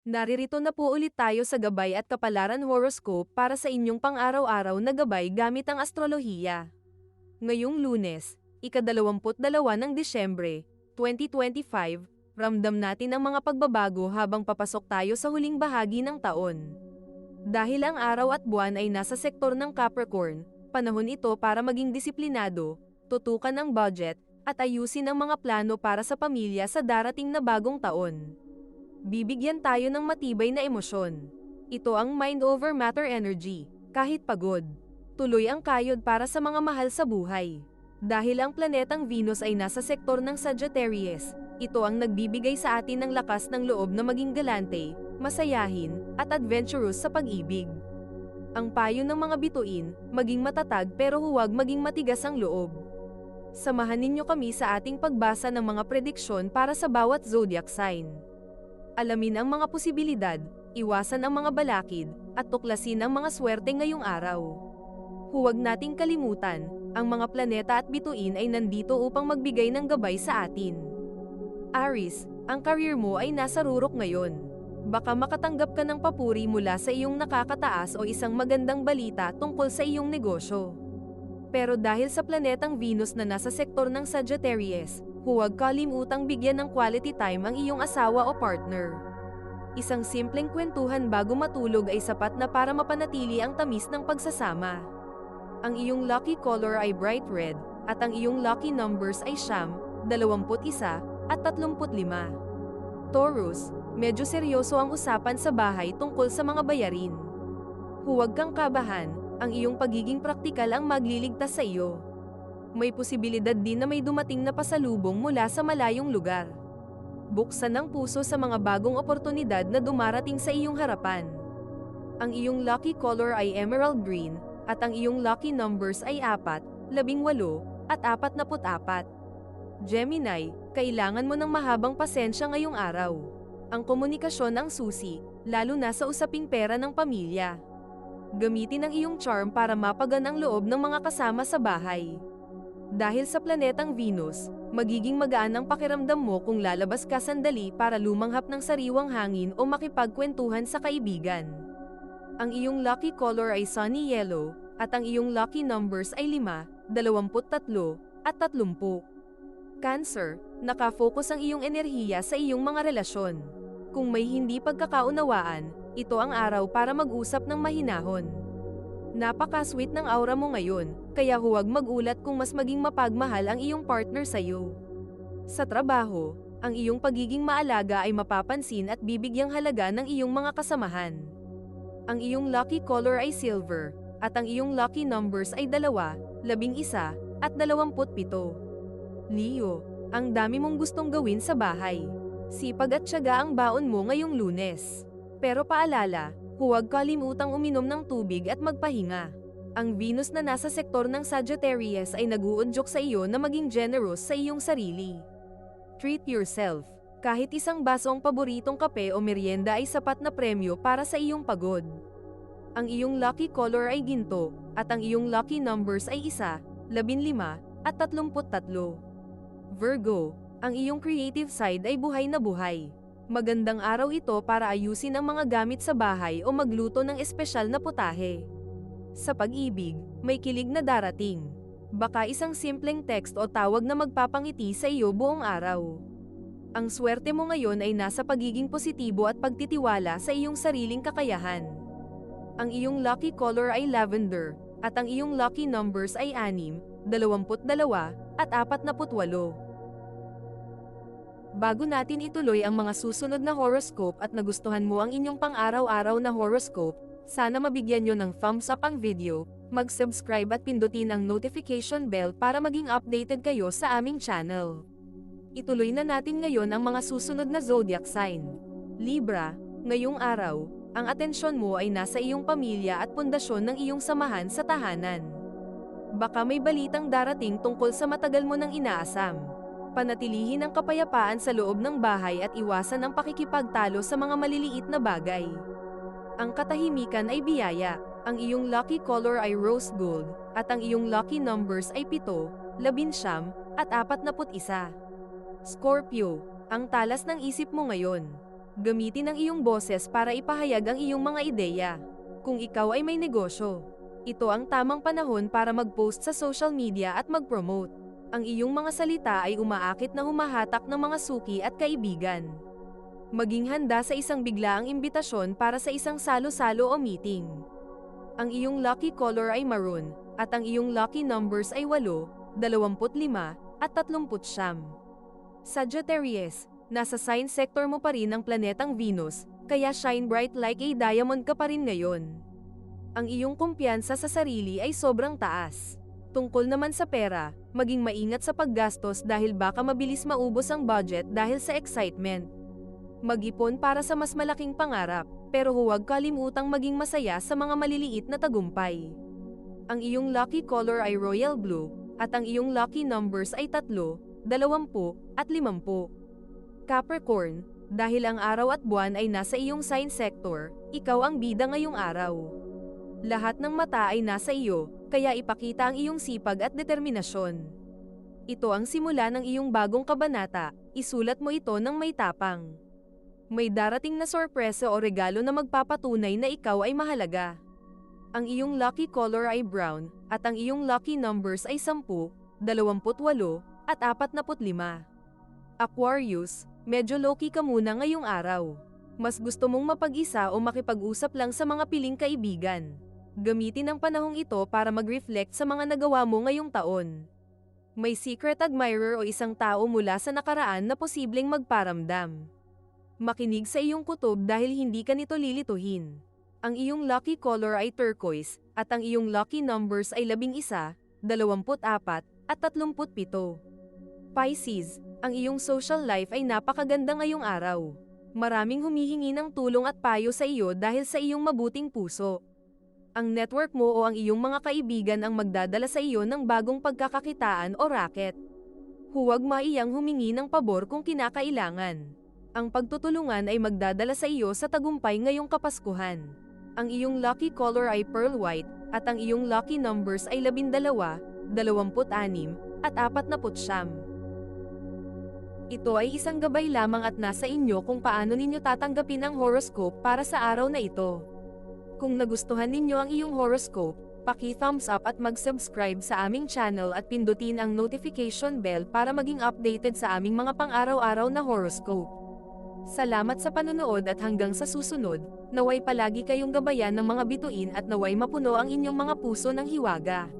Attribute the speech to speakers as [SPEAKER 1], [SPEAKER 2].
[SPEAKER 1] Naririto na po ulit tayo sa Gabay at Kapalaran Horoscope para sa inyong pang-araw-araw na gabay gamit ang astrolohiya. Ngayong Lunes, ika-22 ng Disyembre, 2025, ramdam natin ang mga pagbabago habang papasok tayo sa huling bahagi ng taon. Dahil ang araw at buwan ay nasa sektor ng Capricorn, panahon ito para maging disiplinado, tutukan ang budget, at ayusin ang mga plano para sa pamilya sa darating na bagong taon. Bibigyan tayo ng matibay na emosyon. Ito ang mind over matter energy, kahit pagod. Tuloy ang kayod para sa mga mahal sa buhay. Dahil ang planetang Venus ay nasa sektor ng Sagittarius, ito ang nagbibigay sa atin ng lakas ng loob na maging galante, masayahin, at adventurous sa pag-ibig. Ang payo ng mga bituin, maging matatag pero huwag maging matigas ang loob. Samahan ninyo kami sa ating pagbasa ng mga prediksyon para sa bawat zodiac sign. Alamin ang mga posibilidad, iwasan ang mga balakid, at tuklasin ang mga swerte ngayong araw. Huwag nating kalimutan, ang mga planeta at bituin ay nandito upang magbigay ng gabay sa atin. Aries, ang career mo ay nasa rurok ngayon. Baka makatanggap ka ng papuri mula sa iyong nakakataas o isang magandang balita tungkol sa iyong negosyo. Pero dahil sa planetang Venus na nasa sektor ng Sagittarius, huwag kalimutang bigyan ng quality time ang iyong asawa o partner. Isang simpleng kwentuhan bago matulog ay sapat na para mapanatili ang tamis ng pagsasama. Ang iyong lucky color ay bright red, at ang iyong lucky numbers ay 9, 21, at 35. Taurus, medyo seryoso ang usapan sa bahay tungkol sa mga bayarin. Huwag kang kabahan, ang iyong pagiging praktikal ang magliligtas sa iyo. May posibilidad din na may dumating na pasalubong mula sa malayong lugar. Buksan ang puso sa mga bagong oportunidad na dumarating sa iyong harapan. Ang iyong lucky color ay emerald green, at ang iyong lucky numbers ay 4, 18, at 44. Gemini, kailangan mo ng mahabang pasensya ngayong araw. Ang komunikasyon ang susi, lalo na sa usaping pera ng pamilya. Gamitin ang iyong charm para mapagaan ang loob ng mga kasama sa bahay. Dahil sa planetang Venus, magiging magaan ang pakiramdam mo kung lalabas ka sandali para lumanghap ng sariwang hangin o makipagkwentuhan sa kaibigan. Ang iyong lucky color ay sunny yellow, at ang iyong lucky numbers ay 5, 23, at 30. Cancer, nakafocus ang iyong enerhiya sa iyong mga relasyon. Kung may hindi pagkakaunawaan, ito ang araw para mag-usap ng mahinahon. Napaka-sweet ng aura mo ngayon, kaya huwag magulat kung mas maging mapagmahal ang iyong partner sa iyo. Sa trabaho, ang iyong pagiging maalaga ay mapapansin at bibigyang halaga ng iyong mga kasamahan. Ang iyong lucky color ay silver, at ang iyong lucky numbers ay 2, 11, at 27. Leo, ang dami mong gustong gawin sa bahay. Sipag at tiyaga ang baon mo ngayong Lunes. Pero paalala, huwag kalimutang uminom ng tubig at magpahinga. Ang Venus na nasa sektor ng Sagittarius ay nag-uudyok sa iyo na maging generous sa iyong sarili. Treat yourself. Kahit isang baso ang paboritong kape o merienda ay sapat na premyo para sa iyong pagod. Ang iyong lucky color ay ginto, at ang iyong lucky numbers ay 1, 15, at 33. Virgo, ang iyong creative side ay buhay na buhay. Magandang araw ito para ayusin ang mga gamit sa bahay o magluto ng espesyal na putahe. Sa pag-ibig, may kilig na darating. Baka isang simpleng text o tawag na magpapangiti sa iyo buong araw. Ang swerte mo ngayon ay nasa pagiging positibo at pagtitiwala sa iyong sariling kakayahan. Ang iyong lucky color ay lavender, at ang iyong lucky numbers ay 6, 22, at 48. Bago natin ituloy ang mga susunod na horoscope at nagustuhan mo ang inyong pang-araw-araw na horoscope, sana mabigyan nyo ng thumbs up ang video, mag-subscribe at pindutin ang notification bell para maging updated kayo sa aming channel. Ituloy na natin ngayon ang mga susunod na zodiac sign. Libra, ngayong araw, ang atensyon mo ay nasa iyong pamilya at pundasyon ng iyong samahan sa tahanan. Baka may balitang darating tungkol sa matagal mo nang inaasam. Panatilihin ang kapayapaan sa loob ng bahay at iwasan ang pakikipagtalo sa mga maliliit na bagay. Ang katahimikan ay biyaya, ang iyong lucky color ay rose gold, at ang iyong lucky numbers ay 7, 11, at 41. Scorpio, ang talas ng isip mo ngayon. Gamitin ang iyong boses para ipahayag ang iyong mga ideya. Kung ikaw ay may negosyo, ito ang tamang panahon para mag-post sa social media at mag-promote. Ang iyong mga salita ay umaakit na humahatak ng mga suki at kaibigan. Maging handa sa isang biglaang imbitasyon para sa isang salo-salo o meeting. Ang iyong lucky color ay maroon, at ang iyong lucky numbers ay 8, 25, at 39. Sagittarius, nasa sign sector mo pa rin ang planetang Venus, kaya shine bright like a diamond ka pa rin ngayon. Ang iyong kumpiyansa sa sarili ay sobrang taas. Tungkol naman sa pera, maging maingat sa paggastos dahil baka mabilis maubos ang budget dahil sa excitement. Mag-ipon para sa mas malaking pangarap, pero huwag kalimutang maging masaya sa mga maliliit na tagumpay. Ang iyong lucky color ay royal blue, at ang iyong lucky numbers ay 3, 20, at 50. Capricorn, dahil ang araw at buwan ay nasa iyong sign sector, ikaw ang bida ngayong araw. Lahat ng mata ay nasa iyo, kaya ipakita ang iyong sipag at determinasyon. Ito ang simula ng iyong bagong kabanata, isulat mo ito ng may tapang. May darating na sorpresa o regalo na magpapatunay na ikaw ay mahalaga. Ang iyong lucky color ay brown, at ang iyong lucky numbers ay 10, 28, at 45. Aquarius, medyo low-key ka muna ngayong araw. Mas gusto mong mapag-isa o makipag-usap lang sa mga piling kaibigan. Gamitin ang panahong ito para mag-reflect sa mga nagawa mo ngayong taon. May secret admirer o isang tao mula sa nakaraan na posibleng magparamdam. Makinig sa iyong kutob dahil hindi ka nito lilituhin. Ang iyong lucky color ay turquoise, at ang iyong lucky numbers ay 11, 24, at 37. Pisces, ang iyong social life ay napakaganda ngayong araw. Maraming humihingi ng tulong at payo sa iyo dahil sa iyong mabuting puso. Ang network mo o ang iyong mga kaibigan ang magdadala sa iyo ng bagong pagkakakitaan o racket. Huwag maiyang humingi ng pabor kung kinakailangan. Ang pagtutulungan ay magdadala sa iyo sa tagumpay ngayong Kapaskuhan. Ang iyong lucky color ay pearl white, at ang iyong lucky numbers ay 12, 26, at 49. Ito ay isang gabay lamang at nasa inyo kung paano ninyo tatanggapin ang horoscope para sa araw na ito. Kung nagustuhan ninyo ang iyong horoscope, paki-thumbs up at mag-subscribe sa aming channel at pindutin ang notification bell para maging updated sa aming mga pang-araw-araw na horoscope. Salamat sa panonood at hanggang sa susunod, naway palagi kayong gabayan ng mga bituin at naway mapuno ang inyong mga puso ng hiwaga.